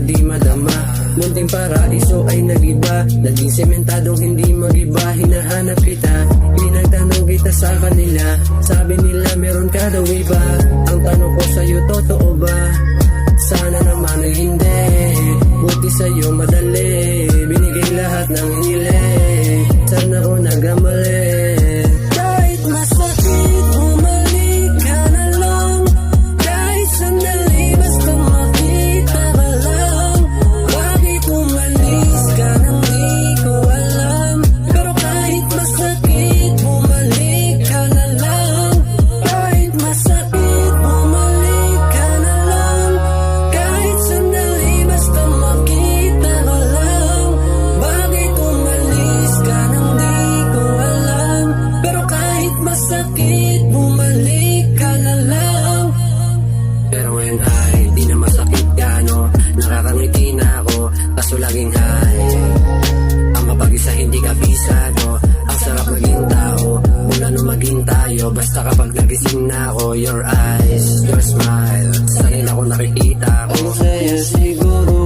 di madama. Munting paraiso ay nagiba, naging sementadong hindi magiba. Hinahanap kita, pinagtanong kita sa kanila, sabi nila meron ka daw iba. Ang tanong ko sa'yo, totoo ba? Sana naman ay hindi, buti sa'yo madali, binigay lahat ng hiling. Sana ko nagkamali. Kahit masakit, bumalik ka na lang. Kahit sandali, basta makita ka lang. Bakit umalis ka nang di ko alam? Pero kahit masakit, bumalik ka na lang. Kahit masakit, bumalik ka na lang. Kahit sandali, basta makita ka lang. Bakit umalis ka nang di ko alam? Pero kahit masakit, bumalik ka na lang. Pero ngayon ay di na masakit gano, nakakangiti na ako, kaso laging high. Ang mapag-isa hindi kabisado, ang sarap maging tao, mula nung maging tayo. Basta kapag nagising na ako, your eyes, your smile, sa rin ako nakikita ko. Ang saya siguro